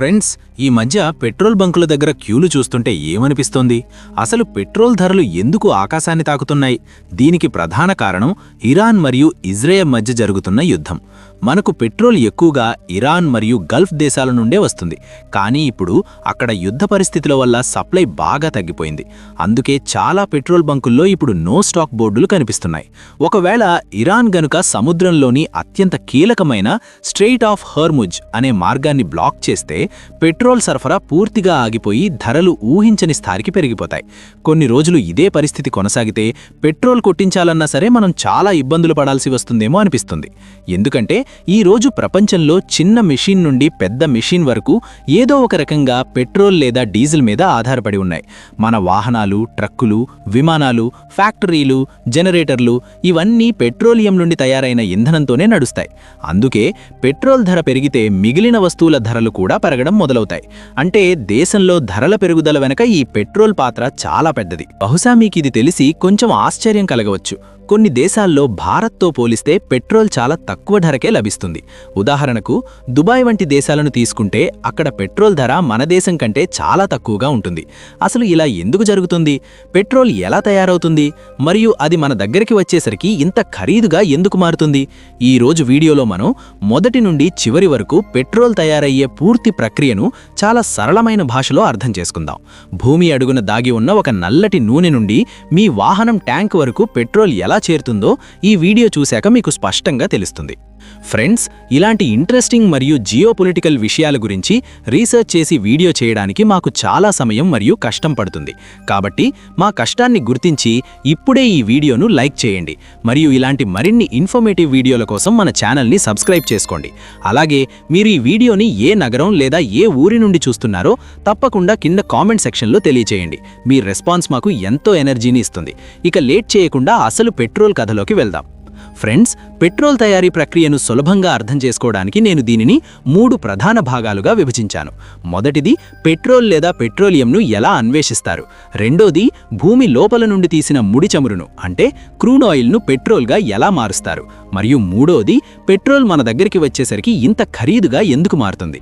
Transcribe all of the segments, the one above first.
Friends, ఈ మధ్య petrol బంకుల దగ్గర క్యూలు చూస్తుంటే ఏమనిపిస్తోంది? అసలు పెట్రోల్ ధరలు ఎందుకు ఆకాశాన్ని తాకుతున్నాయి? దీనికి ప్రధాన కారణం ఇరాన్ మరియు ఇజ్రాయెల్ మధ్య జరుగుతున్న యుద్ధం. మనకు పెట్రోల్ ఎక్కువగా ఇరాన్ మరియు గల్ఫ్ దేశాల నుండే వస్తుంది. కానీ ఇప్పుడు అక్కడ యుద్ధ పరిస్థితుల వల్ల సప్లై బాగా తగ్గిపోయింది. అందుకే చాలా పెట్రోల్ బంకుల్లో ఇప్పుడు నో స్టాక్ బోర్డులు కనిపిస్తున్నాయి. ఒకవేళ ఇరాన్ గనుక సముద్రంలోని అత్యంత కీలకమైన స్ట్రెయిట్ ఆఫ్ హోర్ముజ్ అనే మార్గాన్ని బ్లాక్ చేస్తే పెట్రోల్ సరఫరా పూర్తిగా ఆగిపోయి ధరలు ఊహించని స్థాయికి పెరిగిపోతాయి. కొన్ని రోజులు ఇదే పరిస్థితి కొనసాగితే పెట్రోల్ కొట్టించాలన్నా సరే మనం చాలా ఇబ్బందులు పడాల్సి వస్తుందేమో అనిపిస్తుంది. ఎందుకంటే ఈ రోజు ప్రపంచంలో చిన్న మెషిన్ నుండి పెద్ద మెషిన్ వరకు ఏదో ఒక రకంగా పెట్రోల్ లేదా డీజిల్ మీద ఆధారపడి ఉన్నాయి. మన వాహనాలు, ట్రక్కులు, విమానాలు, ఫ్యాక్టరీలు, జనరేటర్లు ఇవన్నీ పెట్రోలియం నుండి తయారైన ఇంధనంతోనే నడుస్తాయి. అందుకే పెట్రోల్ ధర పెరిగితే మిగిలిన వస్తువుల ధరలు కూడా పెరగడం మొదలవుతాయి. అంటే దేశంలో ధరల పెరుగుదల వెనక ఈ పెట్రోల్ పాత్ర చాలా పెద్దది. బహుశా మీకిది తెలిసి కొంచెం ఆశ్చర్యం కలగవచ్చు. కొన్ని దేశాల్లో భారత్తో పోలిస్తే పెట్రోల్ చాలా తక్కువ ధరకే లభిస్తుంది. ఉదాహరణకు దుబాయ్ వంటి దేశాలను తీసుకుంటే అక్కడ పెట్రోల్ ధర మన దేశం కంటే చాలా తక్కువగా ఉంటుంది. అసలు ఇలా ఎందుకు జరుగుతుంది? పెట్రోల్ ఎలా తయారవుతుంది? మరియు అది మన దగ్గరికి వచ్చేసరికి ఇంత ఖరీదుగా ఎందుకు మారుతుంది? ఈ రోజు వీడియోలో మనం మొదటి నుండి చివరి వరకు పెట్రోల్ తయారయ్యే పూర్తి ప్రక్రియను చాలా సరళమైన భాషలో అర్థం చేసుకుందాం. భూమి అడుగున దాగి ఉన్న ఒక నల్లటి నూనె నుండి మీ వాహనం ట్యాంక్ వరకు పెట్రోల్ ఎలా చేరుతుందో ఈ వీడియో చూశాక మీకు స్పష్టంగా తెలుస్తుంది. ఫ్రెండ్స్, ఇలాంటి ఇంట్రెస్టింగ్ మరియు జియోపొలిటికల్ విషయాల గురించి రీసెర్చ్ చేసి వీడియో చేయడానికి మాకు చాలా సమయం మరియు కష్టం పడుతుంది. కాబట్టి మా కష్టాన్ని గుర్తించి ఇప్పుడే ఈ వీడియోను లైక్ చేయండి మరియు ఇలాంటి మరిన్ని ఇన్ఫర్మేటివ్ వీడియోల కోసం మన ఛానల్ని సబ్స్క్రైబ్ చేసుకోండి. అలాగే మీరు ఈ వీడియోని ఏ నగరం లేదా ఏ ఊరి నుండి చూస్తున్నారో తప్పకుండా కింద కామెంట్ సెక్షన్లో తెలియచేయండి. మీ రెస్పాన్స్ మాకు ఎంతో ఎనర్జీని ఇస్తుంది. ఇక లేట్ చేయకుండా అసలు పెట్రోల్ కథలోకి వెళ్దాం. ఫ్రెండ్స్, పెట్రోల్ తయారీ ప్రక్రియను సులభంగా అర్థం చేసుకోవడానికి నేను దీనిని 3 ప్రధాన భాగాలుగా విభజించాను. మొదటిది పెట్రోల్ లేదా పెట్రోలియంను ఎలా అన్వేషిస్తారు. రెండోది భూమి లోపల నుండి తీసిన ముడి చమురును అంటే క్రూడ్ ఆయిల్ను పెట్రోల్గా ఎలా మారుస్తారు. మరియు మూడోది పెట్రోల్ మన దగ్గరికి వచ్చేసరికి ఇంత ఖరీదుగా ఎందుకు మారుతుంది.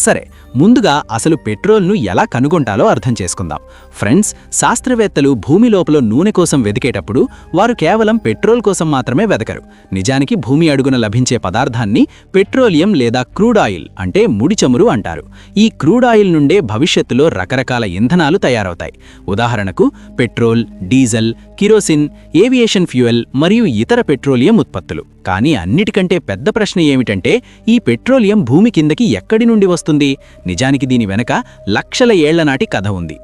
సరే, ముందుగా అసలు పెట్రోల్ను ఎలా కనుగొంటాలో అర్థం చేసుకుందాం. ఫ్రెండ్స్, శాస్త్రవేత్తలు భూమి లోపల నూనె కోసం వెదికేటప్పుడు వారు కేవలం పెట్రోల్ కోసం మాత్రమే వెదకరు. నిజానికి భూమి అడుగున లభించే పదార్థాన్ని పెట్రోలియం లేదా క్రూడ్ ఆయిల్ అంటే ముడి చమురు అంటారు. ఈ క్రూడ్ ఆయిల్ నుండే భవిష్యత్తులో రకరకాల ఇంధనాలు తయారవుతాయి. ఉదాహరణకు petrol, diesel, kerosene, aviation fuel మరియు ఇతర పెట్రోలియం ఉత్పత్తులు. కానీ అన్నిటికంటే పెద్ద ప్రశ్న ఏమిటంటే ఈ పెట్రోలియం భూమి కిందకి ఎక్కడి నుండి వస్తుంది? నిజానికి దీని వెనక లక్షల ఏళ్ల నాటి కథ ఉంది.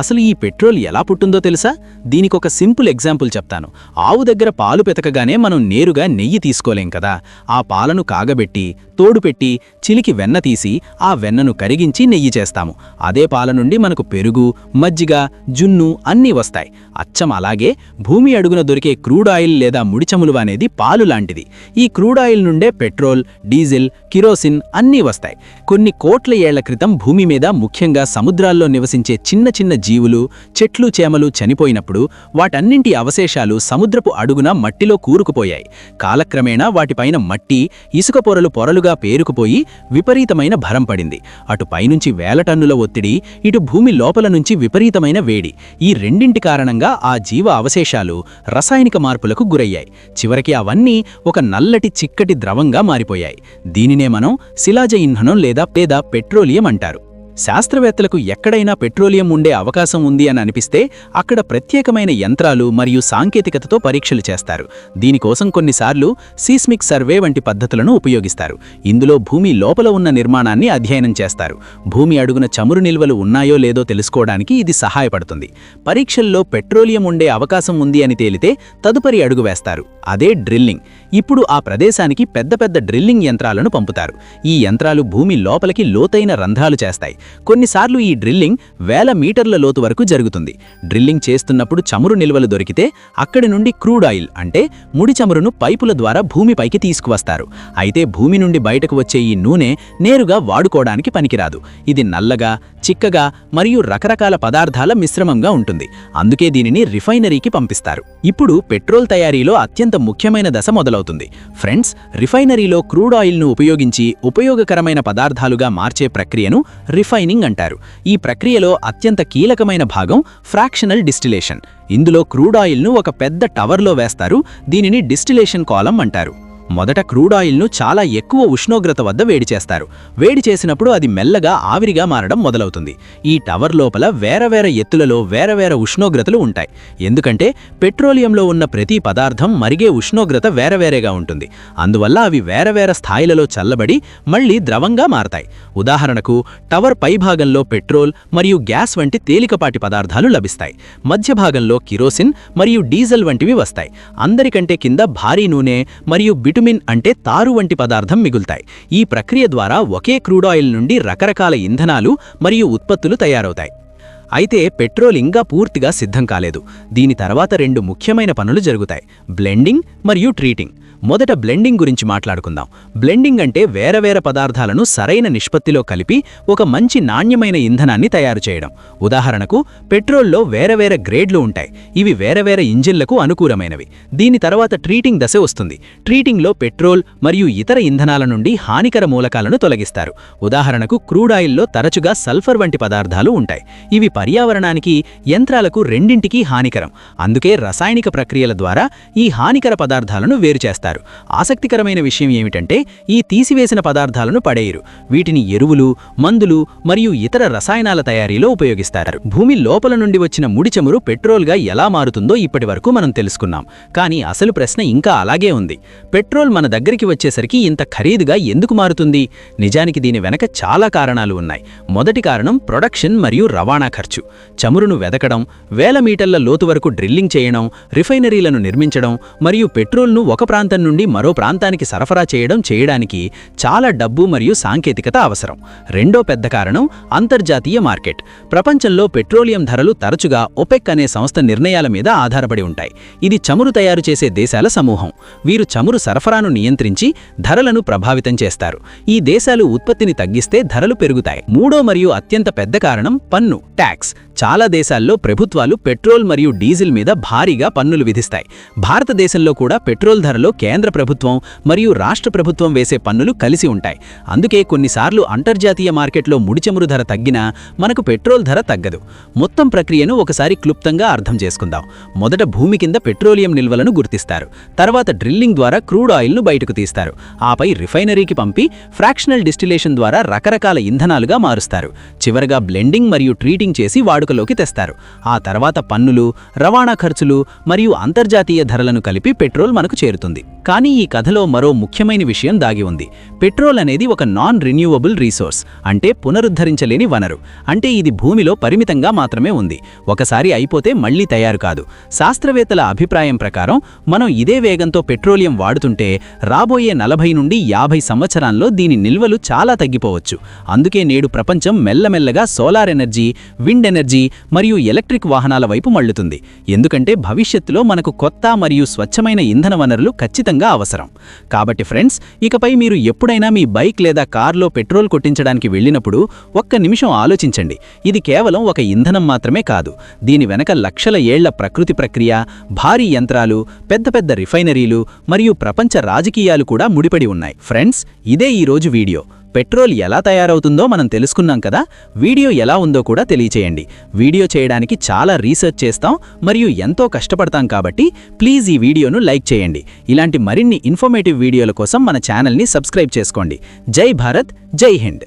అసలు ఈ పెట్రోల్ ఎలా పుట్టిందో తెలుసా? దీనికొక సింపుల్ ఎగ్జాంపుల్ చెప్తాను. ఆవు దగ్గర పాలు పెతకగానే మనం నేరుగా నెయ్యి తీసుకోలేం కదా. ఆ పాలను కాగబెట్టి, తోడుపెట్టి, చిలికి వెన్న తీసి ఆ వెన్నను కరిగించి నెయ్యి చేస్తాము. అదే పాల నుండి మనకు పెరుగు, మజ్జిగ, జున్ను అన్నీ వస్తాయి. అచ్చం అలాగే భూమి అడుగున దొరికే క్రూడ్ ఆయిల్ లేదా ముడిచములు అనేది పాలు లాంటిది. ఈ క్రూడ్ ఆయిల్ నుండే పెట్రోల్, డీజిల్, కిరోసిన్ అన్నీ వస్తాయి. కొన్ని కోట్ల ఏళ్ల క్రితం భూమి మీద, ముఖ్యంగా సముద్రాల్లో నివసించే చిన్న చిన్న జీవులు, చెట్లు, చేమలు చనిపోయినప్పుడు వాటన్నింటి అవశేషాలు సముద్రపు అడుగున మట్టిలో కూరుకుపోయాయి. కాలక్రమేణా వాటిపైన మట్టి, ఇసుక పొరలుగా పేరుకుపోయి విపరీతమైన భరం పడింది. అటు పైనుంచి వేల టన్నుల ఒత్తిడి, ఇటు భూమి లోపల నుంచి విపరీతమైన వేడి. ఈ రెండింటి కారణంగా ఆ జీవ అవశేషాలు రసాయనిక మార్పులకు గురయ్యాయి. చివరికి అవన్నీ ఒక నల్లటి చిక్కటి ద్రవంగా మారిపోయాయి. దీనినే మనం శిలాజ ఇంధనం లేదా పెట్రోలియం అంటారు. శాస్త్రవేత్తలకు ఎక్కడైనా పెట్రోలియం ఉండే అవకాశం ఉంది అని అనిపిస్తే అక్కడ ప్రత్యేకమైన యంత్రాలు మరియు సాంకేతికతతో పరీక్షలు చేస్తారు. దీనికోసం కొన్నిసార్లు సీస్మిక్ సర్వే వంటి పద్ధతులను ఉపయోగిస్తారు. ఇందులో భూమి లోపల ఉన్న నిర్మాణాన్ని అధ్యయనం చేస్తారు. భూమి అడుగున చమురు నిల్వలు ఉన్నాయో లేదో తెలుసుకోవడానికి ఇది సహాయపడుతుంది. పరీక్షల్లో పెట్రోలియం ఉండే అవకాశం ఉంది అని తేలితే తదుపరి అడుగు వేస్తారు. అదే డ్రిల్లింగ్. ఇప్పుడు ఆ ప్రదేశానికి పెద్ద పెద్ద డ్రిల్లింగ్ యంత్రాలను పంపుతారు. ఈ యంత్రాలు భూమి లోపలికి లోతైన రంధ్రాలు చేస్తాయి. కొన్నిసార్లు ఈ డ్రిల్లింగ్ వేల మీటర్ల లోతు వరకు జరుగుతుంది. డ్రిల్లింగ్ చేస్తున్నప్పుడు చమురు నిల్వలు దొరికితే అక్కడి నుండి క్రూడ్ ఆయిల్ అంటే ముడి చమురును పైపుల ద్వారా భూమిపైకి తీసుకువస్తారు. అయితే భూమి నుండి బయటకు వచ్చే ఈ నూనె నేరుగా వాడుకోవడానికి పనికిరాదు. ఇది నల్లగా, చిక్కగా మరియు రకరకాల పదార్థాల మిశ్రమంగా ఉంటుంది. అందుకే దీనిని రిఫైనరీకి పంపిస్తారు. ఇప్పుడు పెట్రోల్ తయారీలో అత్యంత ముఖ్యమైన దశ మొదలవుతుంది. ఫ్రెండ్స్, రిఫైనరీలో క్రూడ్ ఆయిల్ను ఉపయోగించి ఉపయోగకరమైన పదార్థాలుగా మార్చే ప్రక్రియను రిఫైనింగ్ అంటారు. ఈ ప్రక్రియలో అత్యంత కీలకమైన భాగం ఫ్రాక్షనల్ డిస్టిలేషన్. ఇందులో క్రూడ్ ఆయిల్ను ఒక పెద్ద టవర్లో వేస్తారు. దీనిని డిస్టిలేషన్ కాలమ్ అంటారు. మొదట క్రూడ్ ఆయిల్ను చాలా ఎక్కువ ఉష్ణోగ్రత వద్ద వేడి చేస్తారు. వేడి చేసినప్పుడు అది మెల్లగా ఆవిరిగా మారడం మొదలవుతుంది. ఈ టవర్ లోపల వేరవేర ఎత్తులలో వేరవేర ఉష్ణోగ్రతలు ఉంటాయి. ఎందుకంటే పెట్రోలియంలో ఉన్న ప్రతి పదార్థం మరిగే ఉష్ణోగ్రత వేరవేరేగా ఉంటుంది. అందువల్ల అవి వేరవేర స్థాయిలలో చల్లబడి మళ్లీ ద్రవంగా మారతాయి. ఉదాహరణకు టవర్ పైభాగంలో పెట్రోల్ మరియు గ్యాస్ వంటి తేలికపాటి పదార్థాలు లభిస్తాయి. మధ్య భాగంలో కిరోసిన్ మరియు డీజిల్ వంటివి వస్తాయి. అందరికంటే కింద భారీ నూనె మరియు బిటుమిన్ అంటే తారు వంటి పదార్థం మిగులుతాయి. ఈ ప్రక్రియ ద్వారా ఒకే క్రూడ్ ఆయిల్ నుండి రకరకాల ఇంధనాలు మరియు ఉత్పత్తులు తయారవుతాయి. అయితే పెట్రోల్ ఇంకా పూర్తిగా సిద్ధం కాలేదు. దీని తర్వాత రెండు ముఖ్యమైన పనులు జరుగుతాయి: బ్లెండింగ్ మరియు ట్రీటింగ్. మొదట బ్లెండింగ్ గురించి మాట్లాడుకుందాం. బ్లెండింగ్ అంటే వేరవేర పదార్థాలను సరైన నిష్పత్తిలో కలిపి ఒక మంచి నాణ్యమైన ఇంధనాన్ని తయారు చేయడం. ఉదాహరణకు పెట్రోల్లో వేరవేర గ్రేడ్లు ఉంటాయి. ఇవి వేరవేర ఇంజిన్లకు అనుకూలమైనవి. దీని తర్వాత ట్రీటింగ్ దశ వస్తుంది. ట్రీటింగ్లో పెట్రోల్ మరియు ఇతర ఇంధనాల నుండి హానికర మూలకాలను తొలగిస్తారు. ఉదాహరణకు క్రూడ్ ఆయిల్లో తరచుగా సల్ఫర్ వంటి పదార్థాలు ఉంటాయి. ఇవి పర్యావరణానికి, యంత్రాలకు రెండింటికీ హానికరం. అందుకే రసాయనిక ప్రక్రియల ద్వారా ఈ హానికర పదార్థాలను వేరు చేస్తారు. ఆసక్తికరమైన విషయం ఏమిటంటే ఈ తీసివేసిన పదార్థాలను పడేయరు. వీటిని ఎరువులు, మందులు మరియు ఇతర రసాయనాల తయారీలో ఉపయోగిస్తారు. భూమి లోపల నుండి వచ్చిన ముడి చమురు పెట్రోల్గా ఎలా మారుతుందో ఇప్పటివరకు మనం తెలుసుకున్నాం. కానీ అసలు ప్రశ్న ఇంకా అలాగే ఉంది. పెట్రోల్ మన దగ్గరికి వచ్చేసరికి ఇంత ఖరీదుగా ఎందుకు మారుతుంది? నిజానికి దీని వెనక చాలా కారణాలు ఉన్నాయి. మొదటి కారణం ప్రొడక్షన్ మరియు రవాణా ఖర్చు. చమురును వెదకడం, వేల మీటర్ల లోతు వరకు డ్రిల్లింగ్ చేయడం, రిఫైనరీలను నిర్మించడం మరియు పెట్రోల్ను ఒక ప్రాంతం నుండి మరో ప్రాంతానికి సరఫరా చేయడానికి చాలా డబ్బు మరియు సాంకేతికత అవసరం. రెండో పెద్ద కారణం అంతర్జాతీయ మార్కెట్. ప్రపంచంలో పెట్రోలియం ధరలు తరచుగా ఒపెక్ అనే సంస్థ నిర్ణయాల మీద ఆధారపడి ఉంటాయి. ఇది చమురు తయారు చేసే దేశాల సమూహం. వీరు చమురు సరఫరాను నియంత్రించి ధరలను ప్రభావితం చేస్తారు. ఈ దేశాలు ఉత్పత్తిని తగ్గిస్తే ధరలు పెరుగుతాయి. మూడో మరియు అత్యంత పెద్ద కారణం పన్ను, ట్యాక్స్. చాలా దేశాల్లో ప్రభుత్వాలు పెట్రోల్ మరియు డీజిల్ మీద భారీగా పన్నులు విధిస్తాయి. భారతదేశంలో కూడా పెట్రోల్ ధరలో కేంద్ర ప్రభుత్వం మరియు రాష్ట్ర ప్రభుత్వం వేసే పన్నులు కలిసి ఉంటాయి. అందుకే కొన్నిసార్లు అంతర్జాతీయ మార్కెట్లో ముడి చమురు ధర తగ్గినా మనకు పెట్రోల్ ధర తగ్గదు. మొత్తం ప్రక్రియను ఒకసారి క్లుప్తంగా అర్థం చేసుకుందాం. మొదట భూమి కింద పెట్రోలియం నిల్వలను గుర్తిస్తారు. తర్వాత డ్రిల్లింగ్ ద్వారా క్రూడ్ ఆయిల్ను బయటకు తీస్తారు. ఆపై రిఫైనరీకి పంపి ఫ్రాక్షనల్ డిస్టిలేషన్ ద్వారా రకరకాల ఇంధనాలుగా మారుస్తారు. చివరగా బ్లెండింగ్ మరియు ట్రీటింగ్ చేసి వాడుకలోకి తెస్తారు. ఆ తర్వాత పన్నులు, రవాణా ఖర్చులు మరియు అంతర్జాతీయ ధరలను కలిపి పెట్రోల్ మనకు చేరుతుంది. కానీ ఈ కథలో మరో ముఖ్యమైన విషయం దాగి ఉంది. పెట్రోల్ అనేది ఒక నాన్ రిన్యూవబుల్ రీసోర్స్, అంటే పునరుద్ధరించలేని వనరు. అంటే ఇది భూమిలో పరిమితంగా మాత్రమే ఉంది. ఒకసారి అయిపోతే మళ్లీ తయారు కాదు. శాస్త్రవేత్తల అభిప్రాయం ప్రకారం మనం ఇదే వేగంతో పెట్రోలియం వాడుతుంటే రాబోయే 40 నుండి 50 సంవత్సరాల్లో దీని నిల్వలు చాలా తగ్గిపోవచ్చు. అందుకే నేడు ప్రపంచం మెల్లమెల్లగా సోలార్ ఎనర్జీ, విండ్ ఎనర్జీ మరియు ఎలక్ట్రిక్ వాహనాల వైపు మళ్లుతుంది. ఎందుకంటే భవిష్యత్తులో మనకు కొత్త మరియు స్వచ్ఛమైన ఇంధన వనరులు ఖచ్చితంగా అవసరం. కాబట్టి ఫ్రెండ్స్, ఇకపై మీరు ఎప్పుడైనా మీ బైక్ లేదా కార్లో పెట్రోల్ కొట్టించడానికి వెళ్ళినప్పుడు ఒక్క నిమిషం ఆలోచించండి. ఇది కేవలం ఒక ఇంధనం మాత్రమే కాదు. దీని వెనక లక్షల ఏళ్ల ప్రకృతి ప్రక్రియ, భారీ యంత్రాలు, పెద్ద పెద్ద రిఫైనరీలు మరియు ప్రపంచ రాజకీయాలు కూడా ముడిపడి ఉన్నాయి. ఫ్రెండ్స్, ఇదే ఈరోజు వీడియో. పెట్రోల్ ఎలా తయారవుతుందో మనం తెలుసుకున్నాం కదా. వీడియో ఎలా ఉందో కూడా తెలియచేయండి. వీడియో చేయడానికి చాలా రీసెర్చ్ చేస్తాం మరియు ఎంతో కష్టపడతాం కాబట్టి ప్లీజ్ ఈ వీడియోను లైక్ చేయండి. ఇలాంటి మరిన్ని ఇన్ఫర్మేటివ్ వీడియోల కోసం మన ఛానల్ని సబ్స్క్రైబ్ చేసుకోండి. జై భారత్, జై హింద్.